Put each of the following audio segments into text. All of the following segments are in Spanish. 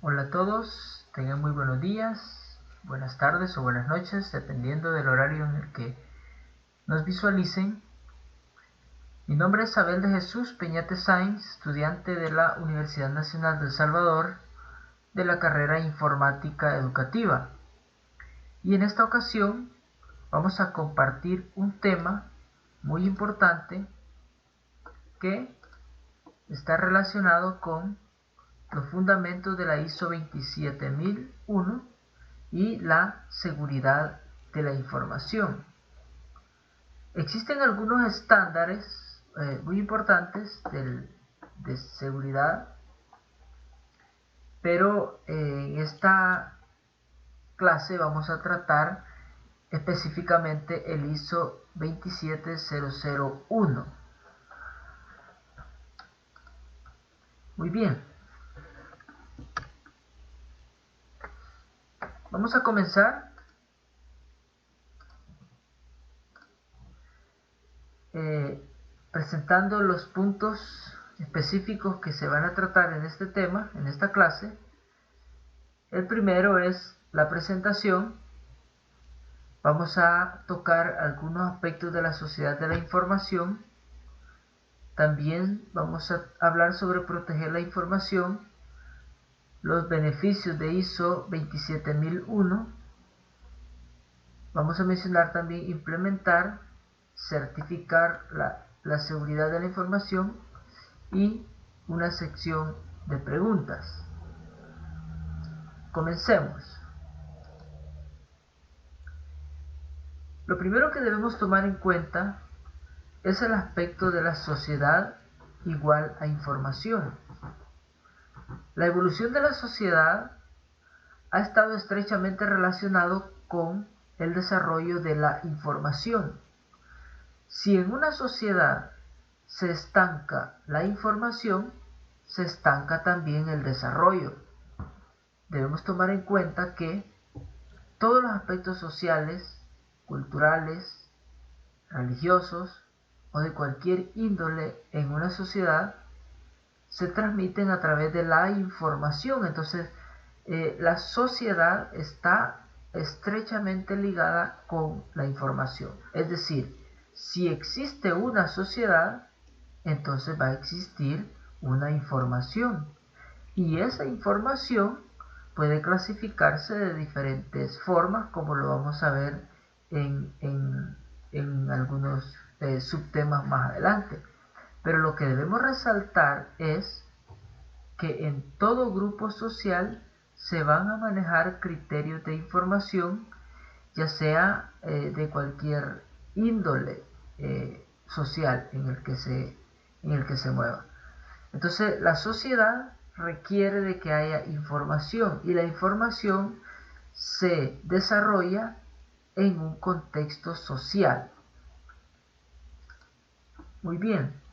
Hola a todos, tengan muy buenos días, buenas tardes o buenas noches, dependiendo del horario en el que nos visualicen. Mi nombre es Abel de Jesús Peñate Sainz, estudiante de la Universidad Nacional de El Salvador, de la carrera Informática Educativa. Y en esta ocasión vamos a compartir un tema muy importante que está relacionado con los fundamentos de la ISO 27001 y la seguridad de la información. Existen algunos estándares muy importantes de seguridad, pero en esta clase vamos a tratar específicamente el ISO 27001. Muy bien. Vamos a comenzar presentando los puntos específicos que se van a tratar en este tema, en esta clase. El primero es la presentación. Vamos a tocar algunos aspectos de la sociedad de la información. También vamos a hablar sobre proteger la información, los beneficios de ISO 27001. Vamos a mencionar también implementar, certificar la seguridad de la información y una sección de preguntas. Comencemos. Lo primero que debemos tomar en cuenta es el aspecto de la sociedad igual a información. La evolución de la sociedad ha estado estrechamente relacionado con el desarrollo de la información. Si en una sociedad se estanca la información, se estanca también el desarrollo. Debemos tomar en cuenta que todos los aspectos sociales, culturales, religiosos o de cualquier índole en una sociedad se transmiten a través de la información. Entonces, la sociedad está estrechamente ligada con la información. Es decir, si existe una sociedad, entonces va a existir una información. Y esa información puede clasificarse de diferentes formas, como lo vamos a ver en algunos subtemas más adelante. Pero lo que debemos resaltar es que en todo grupo social se van a manejar criterios de información, ya sea de cualquier índole social en el que se mueva. Entonces, la sociedad requiere de que haya información y la información se desarrolla en un contexto social. Muy bien.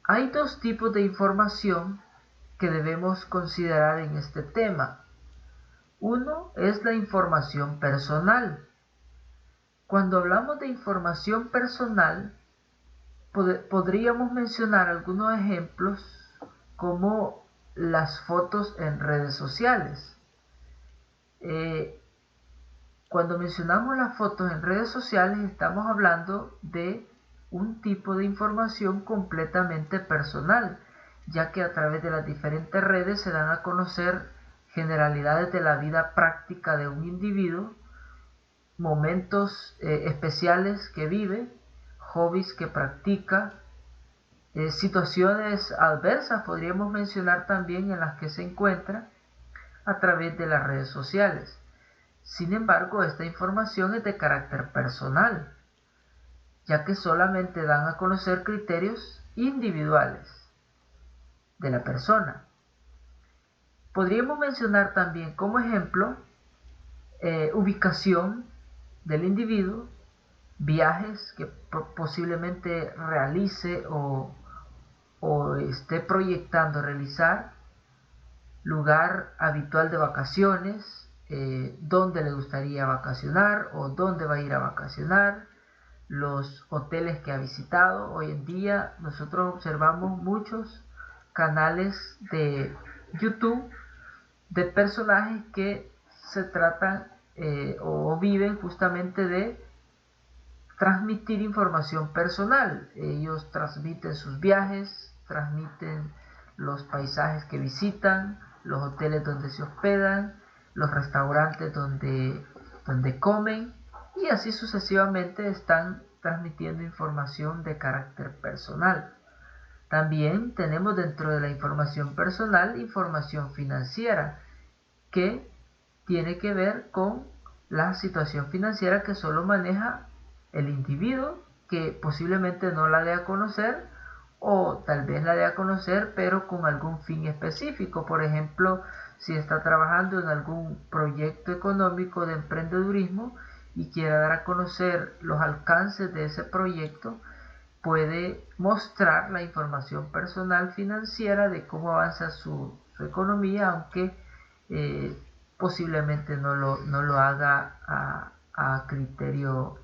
Hay dos tipos de información que debemos considerar en este tema. Uno es la información personal. Cuando hablamos de información personal, podríamos mencionar algunos ejemplos como las fotos en redes sociales. Cuando mencionamos las fotos en redes sociales, estamos hablando de un tipo de información completamente personal, ya que a través de las diferentes redes se dan a conocer generalidades de la vida práctica de un individuo, momentos especiales que vive, hobbies que practica, situaciones adversas podríamos mencionar también en las que se encuentra a través de las redes sociales. Sin embargo, esta información es de carácter personal, ya que solamente dan a conocer criterios individuales de la persona. Podríamos mencionar también como ejemplo ubicación del individuo, viajes que posiblemente realice o esté proyectando realizar, lugar habitual de vacaciones, dónde le gustaría vacacionar o dónde va a ir a vacacionar, los hoteles que ha visitado. Hoy en día nosotros observamos muchos canales de YouTube de personajes que se tratan o viven justamente de transmitir información personal. Ellos transmiten sus viajes, transmiten los paisajes que visitan, los hoteles donde se hospedan, los restaurantes donde comen, y así sucesivamente están transmitiendo información de carácter personal. También tenemos dentro de la información personal información financiera, que tiene que ver con la situación financiera que solo maneja el individuo, que posiblemente no la dé a conocer, o tal vez la dé a conocer pero con algún fin específico. Por ejemplo, si está trabajando en algún proyecto económico de emprendedurismo y quiere dar a conocer los alcances de ese proyecto, puede mostrar la información personal financiera de cómo avanza su economía, aunque posiblemente no lo haga a criterio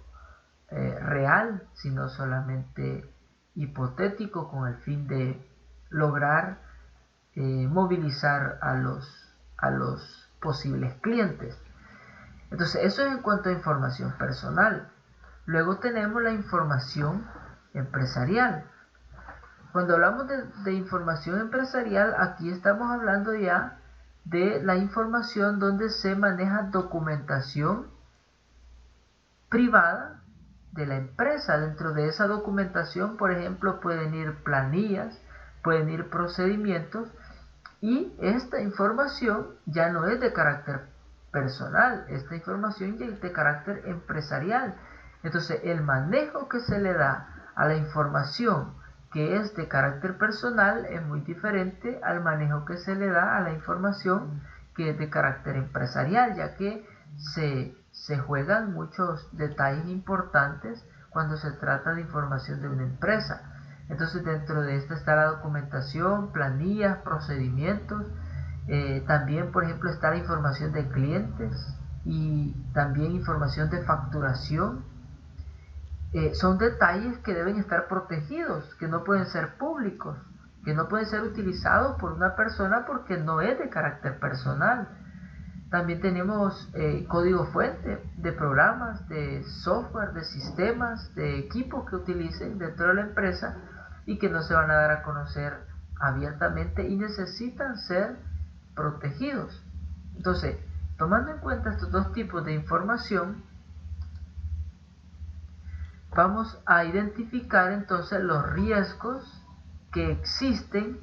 real, sino solamente hipotético, con el fin de lograr movilizar a los posibles clientes. Entonces, eso es en cuanto a información personal. Luego tenemos la información empresarial. Cuando hablamos de información empresarial, aquí estamos hablando ya de la información donde se maneja documentación privada de la empresa. Dentro de esa documentación, por ejemplo, pueden ir planillas, pueden ir procedimientos, y esta información ya no es de carácter personal, esta información ya es de carácter empresarial. Entonces, el manejo que se le da a la información que es de carácter personal es muy diferente al manejo que se le da a la información que es de carácter empresarial, ya que se juegan muchos detalles importantes cuando se trata de información de una empresa. Entonces, dentro de esta está la documentación, planillas, procedimientos. También, por ejemplo, está la información de clientes y también información de facturación. Son detalles que deben estar protegidos, que no pueden ser públicos, que no pueden ser utilizados por una persona porque no es de carácter personal. También tenemos código fuente de programas, de software, de sistemas, de equipos que utilicen dentro de la empresa y que no se van a dar a conocer abiertamente y necesitan ser protegidos. Entonces, tomando en cuenta estos dos tipos de información, vamos a identificar entonces los riesgos que existen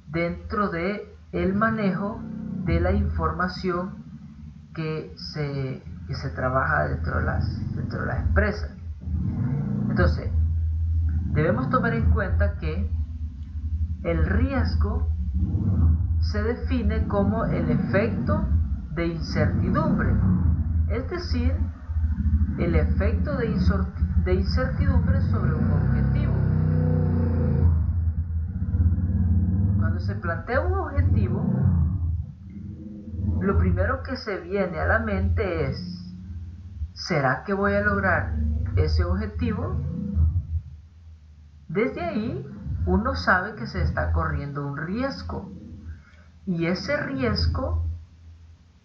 dentro de el manejo de la información que se trabaja dentro de las empresas. Entonces, debemos tomar en cuenta que el riesgo se define como el efecto de incertidumbre, es decir, el efecto de incertidumbre sobre un objetivo. Cuando se plantea un objetivo, lo primero que se viene a la mente es: ¿será que voy a lograr ese objetivo? Desde ahí uno sabe que se está corriendo un riesgo, y ese riesgo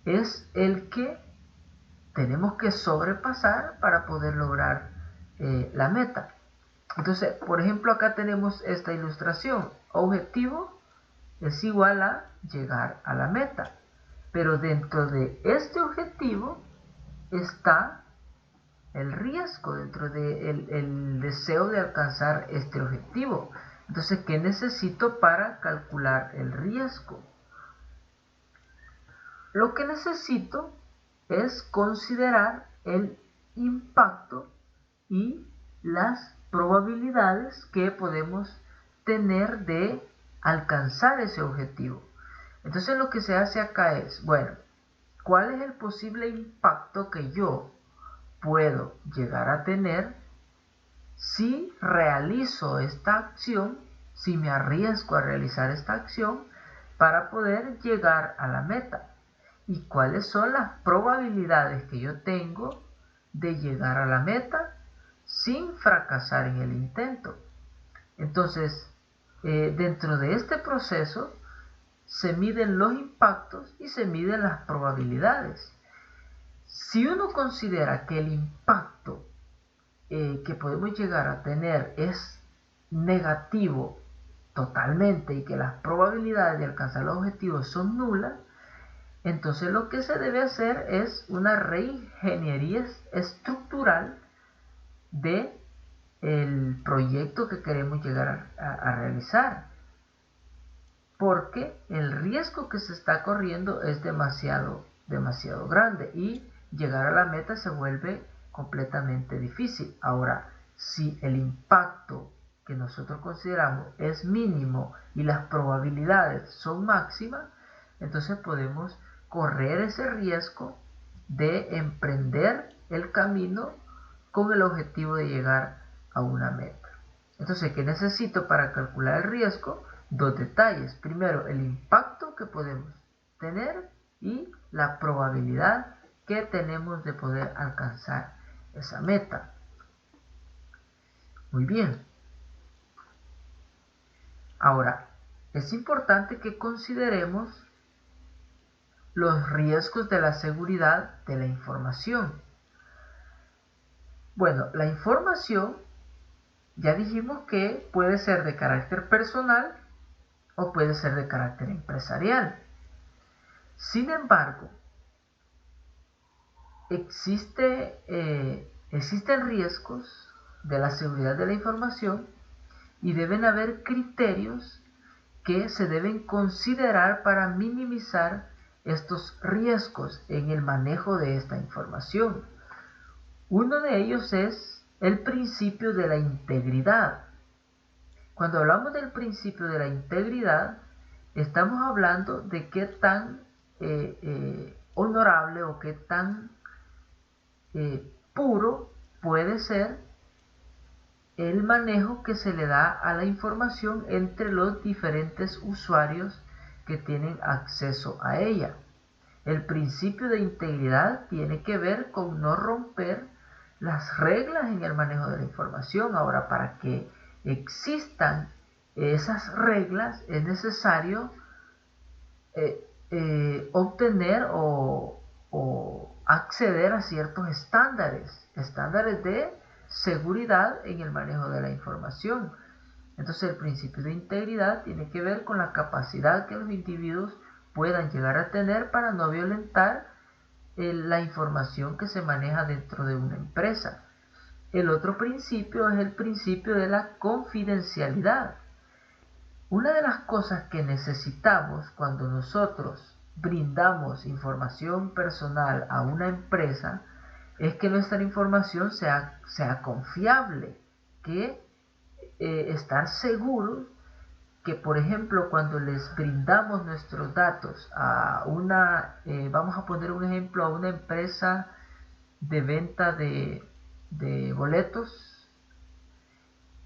es el que tenemos que sobrepasar para poder lograr la meta. Entonces, por ejemplo, acá tenemos esta ilustración. Objetivo es igual a llegar a la meta, pero dentro de este objetivo está el riesgo, dentro del deseo de alcanzar este objetivo. Entonces, ¿qué necesito para calcular el riesgo? Lo que necesito es considerar el impacto y las probabilidades que podemos tener de alcanzar ese objetivo. Entonces, lo que se hace acá es, bueno, ¿cuál es el posible impacto que yo puedo llegar a tener si realizo esta acción, si me arriesgo a realizar esta acción para poder llegar a la meta? ¿Y cuáles son las probabilidades que yo tengo de llegar a la meta sin fracasar en el intento? Entonces, dentro de este proceso se miden los impactos y se miden las probabilidades. Si uno considera que el impacto que podemos llegar a tener es negativo totalmente y que las probabilidades de alcanzar los objetivos son nulas, entonces lo que se debe hacer es una reingeniería estructural de el proyecto que queremos llegar a realizar, porque el riesgo que se está corriendo es demasiado grande y llegar a la meta se vuelve completamente difícil. Ahora, si el impacto que nosotros consideramos es mínimo y las probabilidades son máximas, entonces podemos correr ese riesgo de emprender el camino con el objetivo de llegar a una meta. Entonces, ¿qué necesito para calcular el riesgo? Dos detalles. Primero, el impacto que podemos tener y la probabilidad que tenemos de poder alcanzar esa meta. Muy bien. Ahora, es importante que consideremos los riesgos de la seguridad de la información. Bueno, la información ya dijimos que puede ser de carácter personal o puede ser de carácter empresarial. Sin embargo, existen riesgos de la seguridad de la información y deben haber criterios que se deben considerar para minimizar estos riesgos en el manejo de esta información. Uno de ellos es el principio de la integridad. Cuando hablamos del principio de la integridad, estamos hablando de qué tan honorable o qué tan puro puede ser el manejo que se le da a la información entre los diferentes usuarios que tienen acceso a ella. El principio de integridad tiene que ver con no romper las reglas en el manejo de la información. Ahora, para que existan esas reglas es necesario obtener o acceder a ciertos estándares de seguridad en el manejo de la información. Entonces el principio de integridad tiene que ver con la capacidad que los individuos puedan llegar a tener para no violentar la información que se maneja dentro de una empresa. El otro principio es el principio de la confidencialidad. Una de las cosas que necesitamos cuando nosotros brindamos información personal a una empresa es que nuestra información sea confiable, que estar seguros que, por ejemplo, cuando les brindamos nuestros datos a vamos a poner un ejemplo, a una empresa de venta de boletos,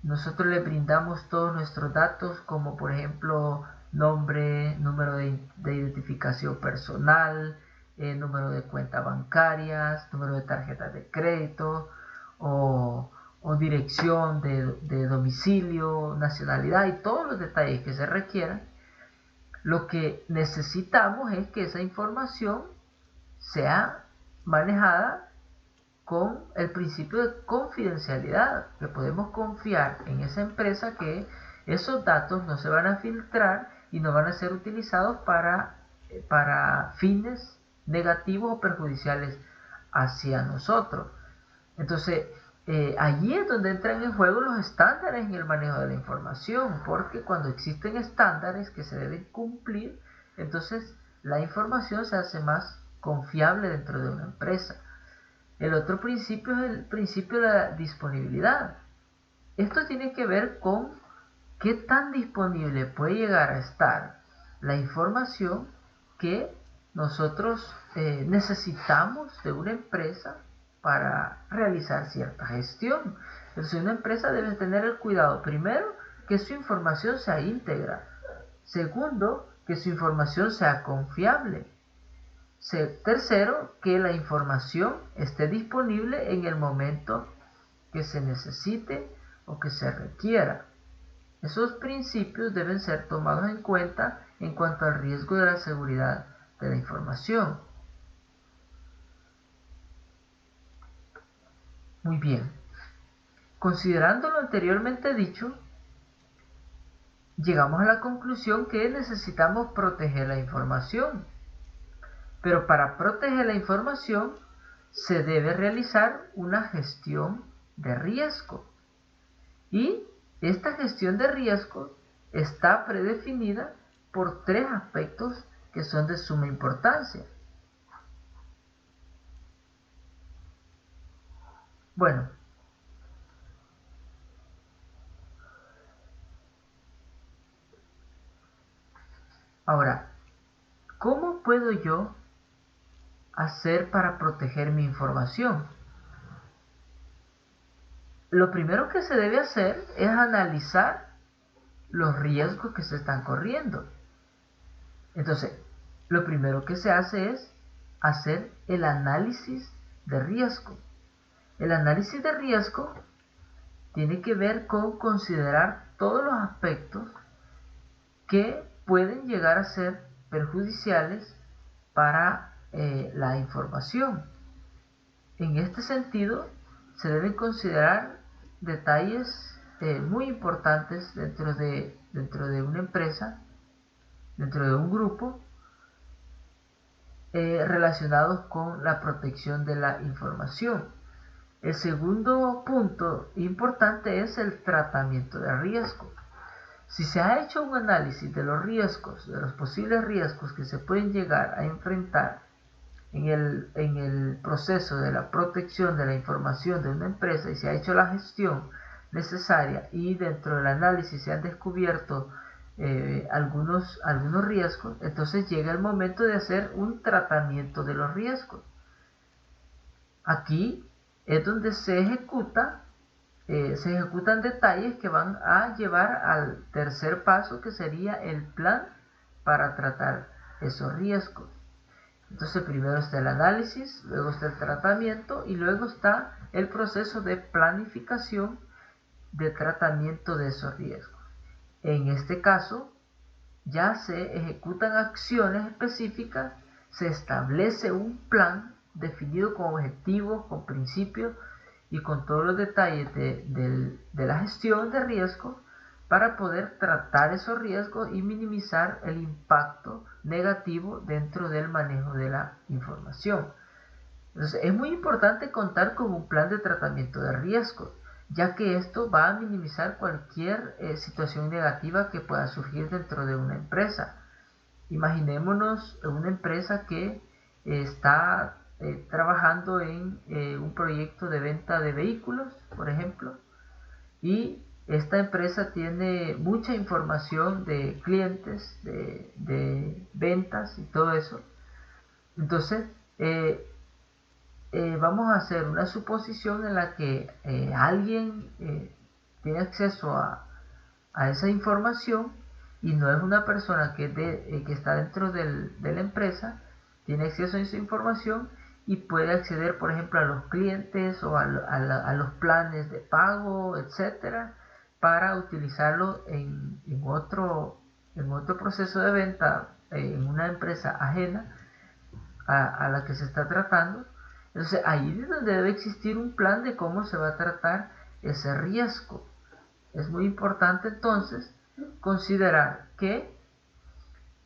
nosotros le brindamos todos nuestros datos, como por ejemplo nombre, número de identificación personal, número de cuentas bancarias, número de tarjetas de crédito o dirección de domicilio, nacionalidad y todos los detalles que se requieran. Lo que necesitamos es que esa información sea manejada con el principio de confidencialidad, que podemos confiar en esa empresa que esos datos no se van a filtrar y no van a ser utilizados para fines negativos o perjudiciales hacia nosotros. Entonces, allí es donde entran en juego los estándares en el manejo de la información, porque cuando existen estándares que se deben cumplir, entonces la información se hace más confiable dentro de una empresa. El otro principio es el principio de la disponibilidad. Esto tiene que ver con qué tan disponible puede llegar a estar la información que nosotros necesitamos de una empresa para realizar cierta gestión. Entonces una empresa debe tener el cuidado, primero, que su información sea íntegra. Segundo, que su información sea confiable. Tercero, que la información esté disponible en el momento que se necesite o que se requiera. Esos principios deben ser tomados en cuenta en cuanto al riesgo de la seguridad de la información. Muy bien. Considerando lo anteriormente dicho, llegamos a la conclusión que necesitamos proteger la información. Pero para proteger la información se debe realizar una gestión de riesgo. Y esta gestión de riesgo está predefinida por 3 aspectos que son de suma importancia. Bueno, ahora, ¿cómo puedo yo hacer para proteger mi información? Lo primero que se debe hacer es analizar los riesgos que se están corriendo. Entonces, lo primero que se hace es hacer el análisis de riesgo. El análisis de riesgo tiene que ver con considerar todos los aspectos que pueden llegar a ser perjudiciales para la información. En este sentido, se deben considerar detalles muy importantes dentro de una empresa, dentro de un grupo, relacionados con la protección de la información. El segundo punto importante es el tratamiento de riesgo. Si se ha hecho un análisis de los riesgos, de los posibles riesgos que se pueden llegar a enfrentar en el proceso de la protección de la información de una empresa, y se ha hecho la gestión necesaria y dentro del análisis se han descubierto algunos riesgos, entonces llega el momento de hacer un tratamiento de los riesgos. Aquí es donde se ejecutan detalles que van a llevar al tercer paso, que sería el plan para tratar esos riesgos. Entonces primero está el análisis, luego está el tratamiento y luego está el proceso de planificación de tratamiento de esos riesgos. En este caso ya se ejecutan acciones específicas, se establece un plan definido con objetivos, con principios y con todos los detalles de la gestión de riesgos para poder tratar esos riesgos y minimizar el impacto negativo dentro del manejo de la información. Entonces, es muy importante contar con un plan de tratamiento de riesgos, ya que esto va a minimizar cualquier situación negativa que pueda surgir dentro de una empresa. Imaginémonos una empresa que está trabajando en un proyecto de venta de vehículos, por ejemplo, y esta empresa tiene mucha información de clientes, de ventas y todo eso. Entonces, vamos a hacer una suposición en la que alguien tiene acceso a esa información y no es una persona que está dentro de la empresa, tiene acceso a esa información y puede acceder, por ejemplo, a los clientes o a los planes de pago, etcétera, para utilizarlo en otro proceso de venta en una empresa ajena a la que se está tratando. Entonces ahí es donde debe existir un plan de cómo se va a tratar ese riesgo. Es muy importante entonces considerar que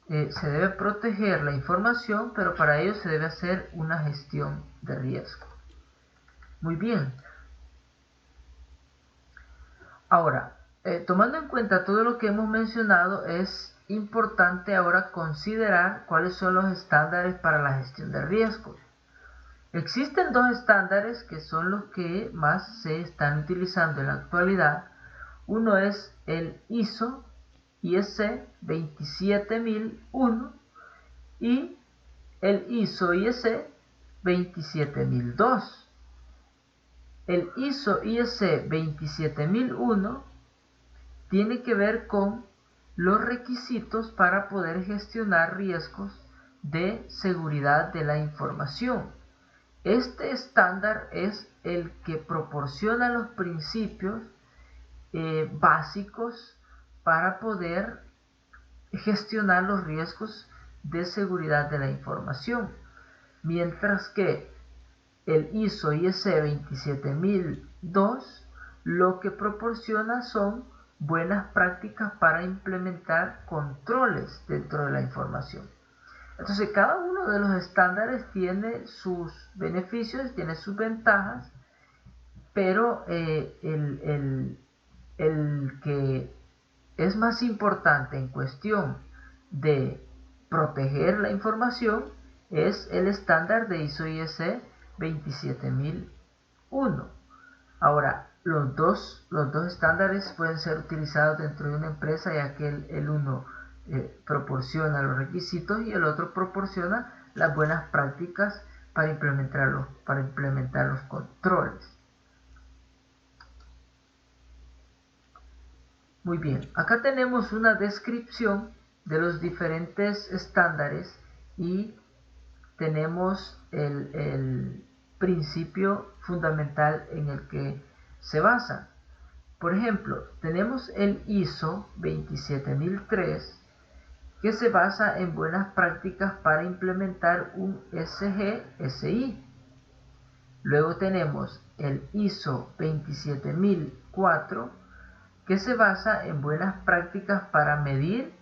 se debe proteger la información, pero para ello se debe hacer una gestión de riesgo. Muy bien. Ahora, tomando en cuenta todo lo que hemos mencionado, es importante ahora considerar cuáles son los estándares para la gestión de riesgos. Existen 2 estándares que son los que más se están utilizando en la actualidad. Uno es el ISO 27001 y el ISO 27002. El ISO 27001 tiene que ver con los requisitos para poder gestionar riesgos de seguridad de la información. Este estándar es el que proporciona los principios básicos para poder gestionar los riesgos de seguridad de la información, mientras que el ISO IEC 27002 lo que proporciona son buenas prácticas para implementar controles dentro de la información. Entonces, cada uno de los estándares tiene sus beneficios, tiene sus ventajas, pero el que es más importante en cuestión de proteger la información es el estándar de ISO IEC 27001. Ahora, los dos estándares pueden ser utilizados dentro de una empresa, ya que el uno proporciona los requisitos y el otro proporciona las buenas prácticas para implementar los controles. Muy bien, acá tenemos una descripción de los diferentes estándares y tenemos el principio fundamental en el que se basa. Por ejemplo, tenemos el ISO 27003 que se basa en buenas prácticas para implementar un SGSI. Luego tenemos el ISO 27004 que se basa en buenas prácticas para medir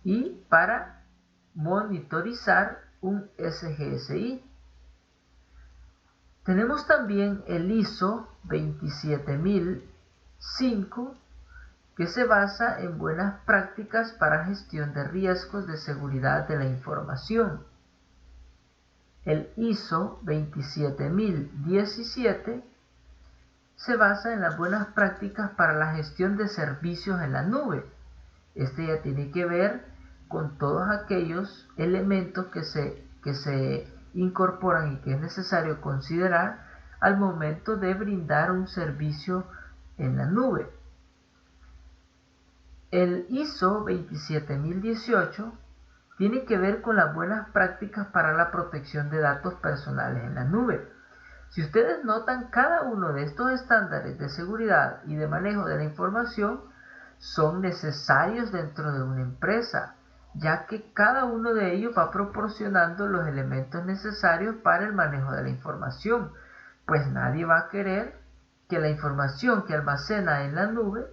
y para monitorizar un SGSI. Tenemos también el ISO 27005 que se basa en buenas prácticas para gestión de riesgos de seguridad de la información. El ISO 27017 se basa en las buenas prácticas para la gestión de servicios en la nube. Este ya tiene que ver con todos aquellos elementos que se incorporan y que es necesario considerar al momento de brindar un servicio en la nube. El ISO 27018 tiene que ver con las buenas prácticas para la protección de datos personales en la nube. Si ustedes notan, cada uno de estos estándares de seguridad y de manejo de la información son necesarios dentro de una empresa, ya que cada uno de ellos va proporcionando los elementos necesarios para el manejo de la información, pues nadie va a querer que la información que almacena en la nube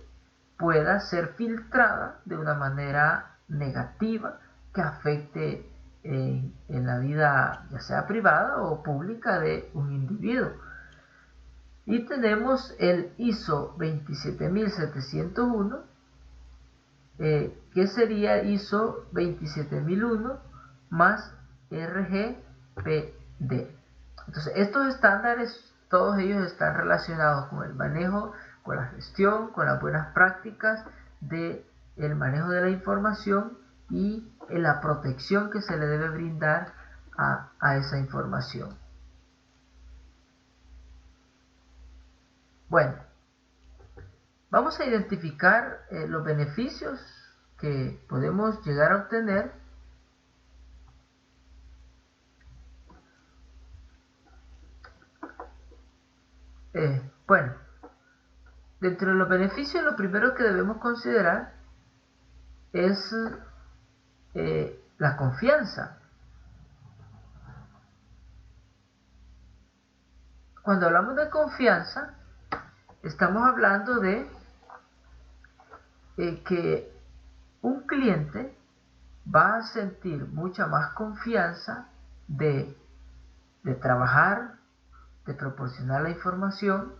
pueda ser filtrada de una manera negativa que afecte en la vida ya sea privada o pública de un individuo. Y tenemos el ISO 27701 que sería ISO 27001 más RGPD. Entonces, estos estándares, todos ellos están relacionados con el manejo, con la gestión, con las buenas prácticas del manejo de la información y en la protección que se le debe brindar a esa información. Bueno, vamos a identificar los beneficios que podemos llegar a obtener bueno, dentro de los beneficios, lo primero que debemos considerar es la confianza. Cuando hablamos de confianza, estamos hablando de que un cliente va a sentir mucha más confianza de trabajar, de proporcionar la información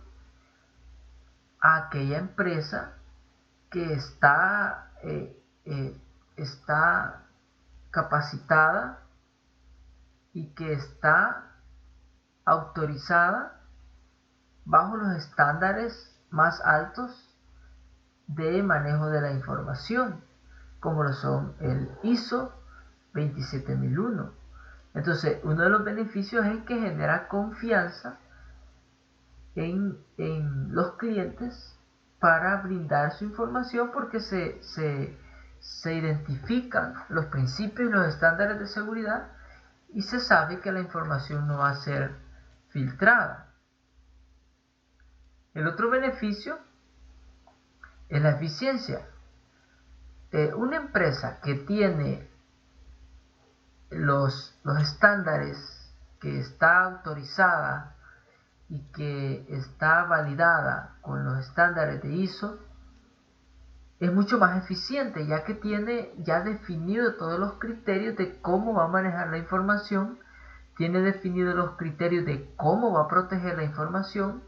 a aquella empresa que está capacitada y que está autorizada bajo los estándares más altos de manejo de la información, como lo son el ISO 27001. Entonces, uno de los beneficios es que genera confianza en los clientes para brindar su información, porque se identifican los principios y los estándares de seguridad y se sabe que la información no va a ser filtrada. El otro beneficio es la eficiencia. una empresa que tiene los estándares, que está autorizada y que está validada con los estándares de ISO, es mucho más eficiente, ya que tiene ya definido todos los criterios de cómo va a manejar la información, tiene definidos los criterios de cómo va a proteger la información,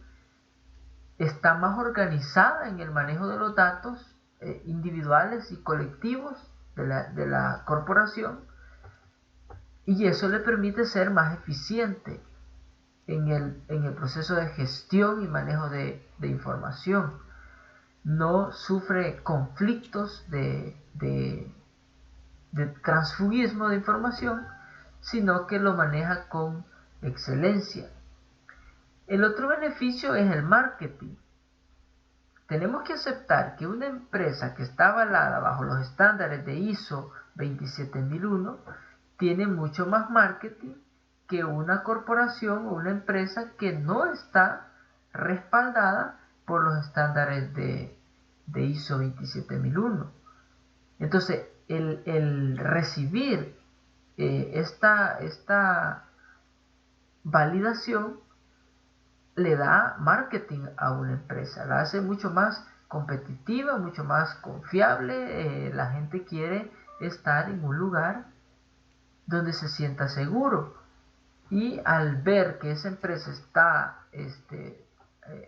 está más organizada en el manejo de los datos individuales y colectivos de la corporación, y eso le permite ser más eficiente en el proceso de gestión y manejo de información. No sufre conflictos de transfugismo de información, sino que lo maneja con excelencia. El otro beneficio es el marketing. Tenemos que aceptar que una empresa que está avalada bajo los estándares de ISO 27001 tiene mucho más marketing que una corporación o una empresa que no está respaldada por los estándares de ISO 27001. Entonces, el recibir esta validación le da marketing a una empresa, la hace mucho más competitiva, mucho más confiable. La gente quiere estar en un lugar donde se sienta seguro, y al ver que esa empresa está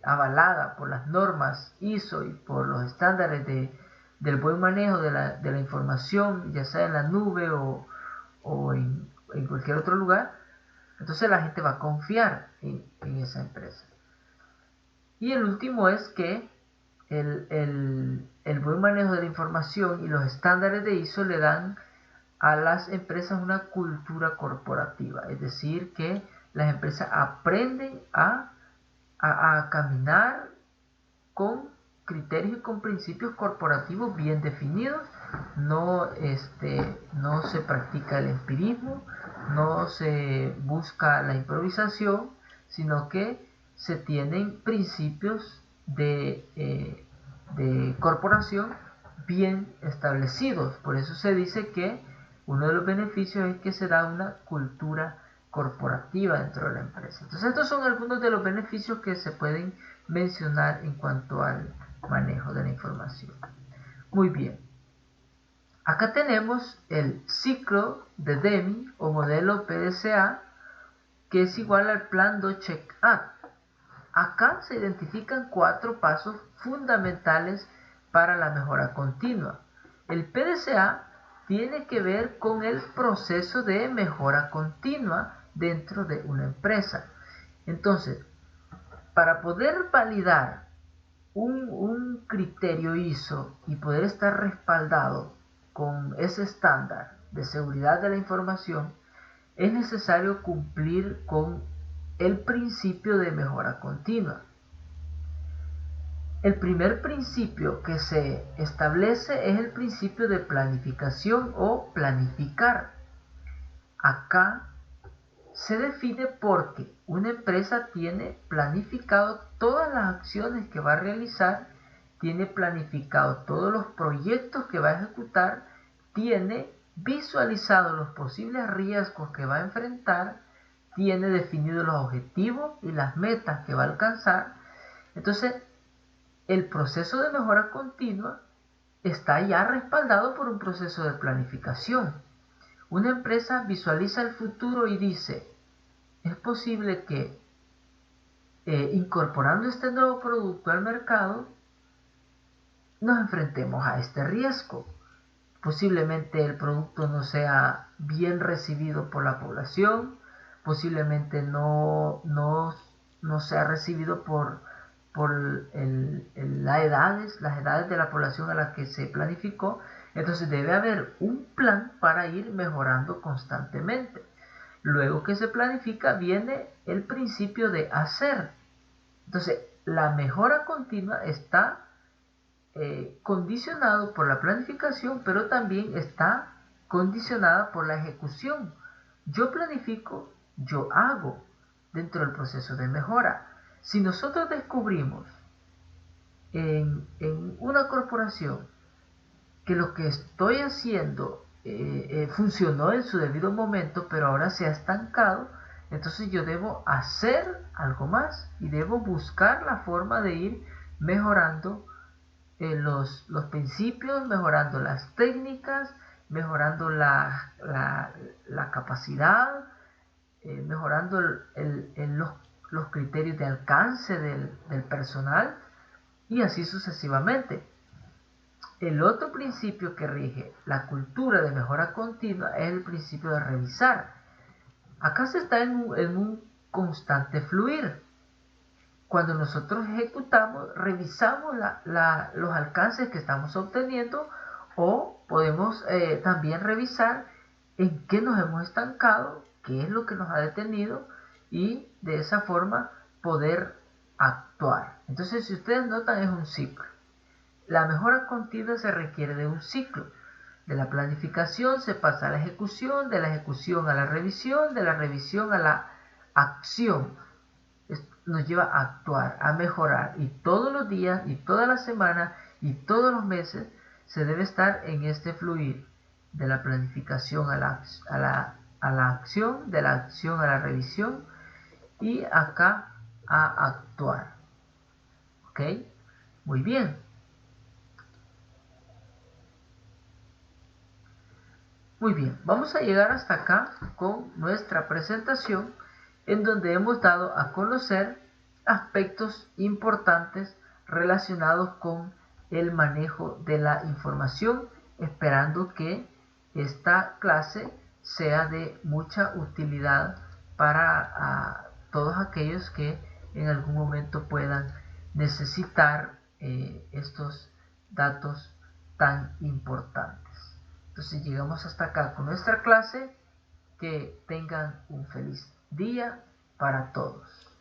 avalada por las normas ISO y por los estándares del buen manejo de la información, ya sea en la nube o en cualquier otro lugar, entonces la gente va a confiar en esa empresa. Y el último es que el buen manejo de la información y los estándares de ISO le dan a las empresas una cultura corporativa, es decir, que las empresas aprenden a caminar con criterios y con principios corporativos bien definidos. No se practica el empirismo, no se busca la improvisación, sino que se tienen principios de corporación bien establecidos. Por eso se dice que uno de los beneficios es que se da una cultura corporativa dentro de la empresa. Entonces, estos son algunos de los beneficios que se pueden mencionar en cuanto al manejo de la información. Muy bien. Acá tenemos el ciclo de Deming o modelo PDCA, que es igual al plan Do-Check-Act. Acá se identifican 4 pasos fundamentales para la mejora continua. El PDCA tiene que ver con el proceso de mejora continua dentro de una empresa. Entonces, para poder validar un criterio ISO y poder estar respaldado con ese estándar de seguridad de la información, es necesario cumplir con el principio de mejora continua. El primer principio que se establece es el principio de planificación o planificar. Acá se define porque una empresa tiene planificado todas las acciones que va a realizar, tiene planificado todos los proyectos que va a ejecutar, tiene visualizado los posibles riesgos que va a enfrentar, tiene definidos los objetivos y las metas que va a alcanzar. Entonces, el proceso de mejora continua está ya respaldado por un proceso de planificación. Una empresa visualiza el futuro y dice, es posible que incorporando este nuevo producto al mercado nos enfrentemos a este riesgo. Posiblemente el producto no sea bien recibido por la población, posiblemente no sea recibido por las edades de la población a la que se planificó. Entonces debe haber un plan para ir mejorando constantemente. Luego que se planifica viene el principio de hacer. Entonces la mejora continua está condicionado por la planificación, pero también está condicionada por la ejecución. Yo planifico, yo hago dentro del proceso de mejora. Si nosotros descubrimos en una corporación que lo que estoy haciendo funcionó en su debido momento, pero ahora se ha estancado, entonces yo debo hacer algo más y debo buscar la forma de ir mejorando los principios, mejorando las técnicas, mejorando la capacidad, mejorando los criterios de alcance del personal y así sucesivamente. El otro principio que rige la cultura de mejora continua es el principio de revisar. Acá se está en un constante fluir. Cuando nosotros ejecutamos, revisamos los alcances que estamos obteniendo o podemos también revisar en qué nos hemos estancado, qué es lo que nos ha detenido y de esa forma poder actuar. Entonces, si ustedes notan, es un ciclo. La mejora continua se requiere de un ciclo. De la planificación se pasa a la ejecución, de la ejecución a la revisión, de la revisión a la acción. Nos lleva a actuar, a mejorar. Y todos los días, y toda la semana, y todos los meses se debe estar en este fluir. De la planificación a la acción, de la acción a la revisión, y acá a actuar. ¿Ok? Muy bien. Muy bien, vamos a llegar hasta acá con nuestra presentación en donde hemos dado a conocer aspectos importantes relacionados con el manejo de la información, esperando que esta clase sea de mucha utilidad para todos aquellos que en algún momento puedan necesitar estos datos tan importantes. Entonces llegamos hasta acá con nuestra clase. Que tengan un feliz día para todos.